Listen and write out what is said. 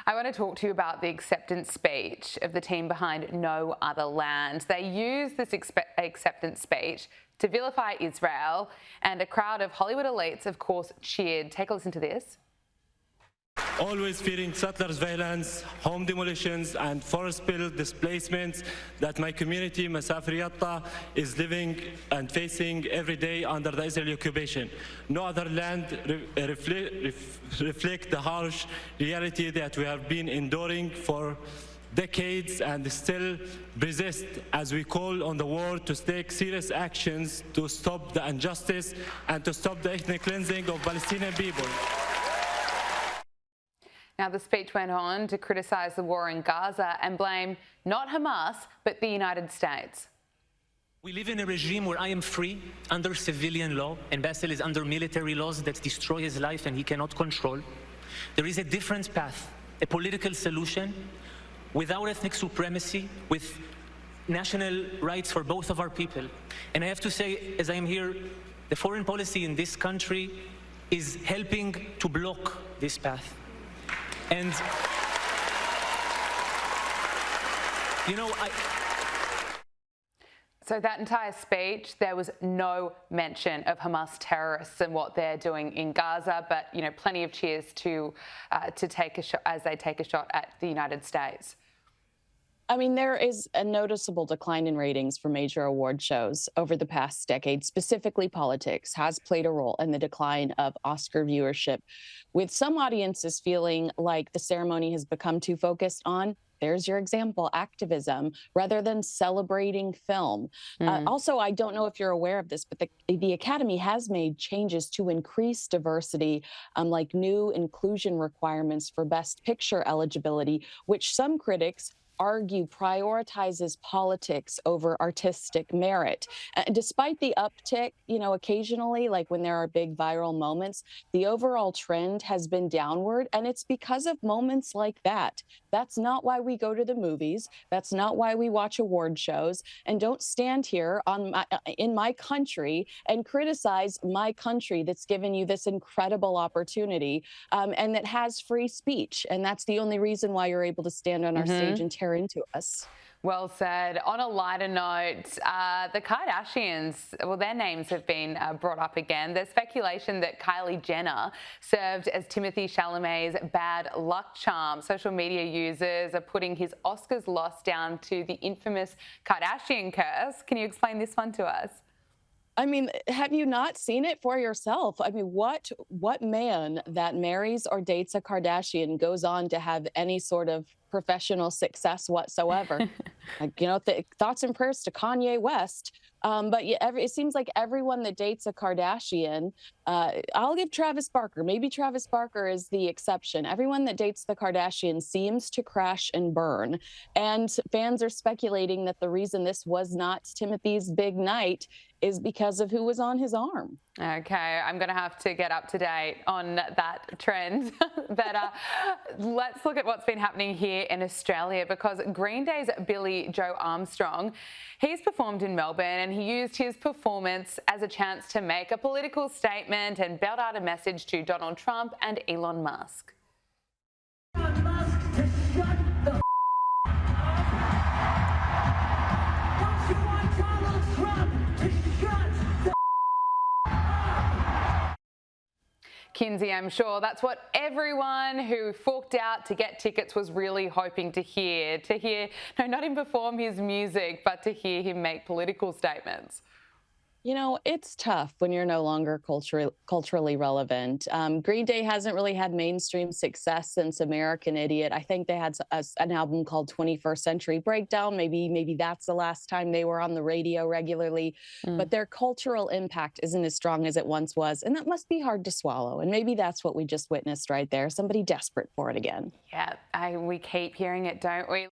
I want to talk to you about the acceptance speech of the team behind No Other Land. They used this acceptance speech to vilify Israel, and a crowd of Hollywood elites, of course, cheered. Take a listen to this. Always fearing settlers' violence, home demolitions, and forest spill displacements that my community, Masafir Yatta, is living and facing every day under the Israeli occupation. No other land reflect the harsh reality that we have been enduring for decades and still resist, as we call on the world to take serious actions to stop the injustice and to stop the ethnic cleansing of Palestinian people. Now, the speech went on to criticise the war in Gaza and blame not Hamas, but the United States. We live in a regime where I am free under civilian law, and Basil is under military laws that destroy his life and he cannot control. There is a different path, a political solution, without ethnic supremacy, with national rights for both of our people. And I have to say, as I am here, the foreign policy in this country is helping to block this path. And, you know, So that entire speech, there was no mention of Hamas terrorists and what they're doing in Gaza, but, you know, plenty of cheers to take a shot as they take a shot at the United States. I mean, there is a noticeable decline in ratings for major award shows over the past decade. Specifically, politics has played a role in the decline of Oscar viewership, with some audiences feeling like the ceremony has become too focused on, there's your example, activism, rather than celebrating film. Also, I don't know if you're aware of this, but the Academy has made changes to increase diversity, like new inclusion requirements for Best Picture eligibility, which some critics argue prioritizes politics over artistic merit. Despite the uptick, you know, occasionally, like when there are big viral moments, the overall trend has been downward, and it's because of moments like that. That's not why we go to the movies. That's not why we watch award shows. And don't stand here in my country and criticize my country that's given you this incredible opportunity and that has free speech. And that's the only reason why you're able to stand on our stage and tear into us. Well said. On a lighter note, the Kardashians, well, their names have been brought up again. There's speculation that Kylie Jenner served as Timothée Chalamet's bad luck charm. Social media users are putting his Oscars loss down to the infamous Kardashian curse. Can you explain this one to us? I mean, have you not seen it for yourself? I mean, what man that marries or dates a Kardashian goes on to have any sort of professional success whatsoever? Like, you know, thoughts and prayers to Kanye West. But it seems like everyone that dates a Kardashian, I'll give Travis Barker. Maybe Travis Barker is the exception. Everyone that dates the Kardashians seems to crash and burn. And fans are speculating that the reason this was not Timothy's big night is because of who was on his arm. Okay, I'm going to have to get up to date on that trend. But let's look at what's been happening here in Australia, because Green Day's Billie Joe Armstrong, he's performed in Melbourne, and he used his performance as a chance to make a political statement and belt out a message to Donald Trump and Elon Musk. Elon Musk to shut the up. Don't you want Donald Trump to shut the up? Kinsey, I'm sure that's what everyone who forked out to get tickets was really hoping to hear. No, not him perform his music, but to hear him make political statements. You know, it's tough when you're no longer culturally relevant. Green Day hasn't really had mainstream success since American Idiot. I think they had an album called 21st Century Breakdown. Maybe that's the last time they were on the radio regularly. But their cultural impact isn't as strong as it once was. And that must be hard to swallow. And maybe that's what we just witnessed right there. Somebody desperate for it again. Yeah, we keep hearing it, don't we?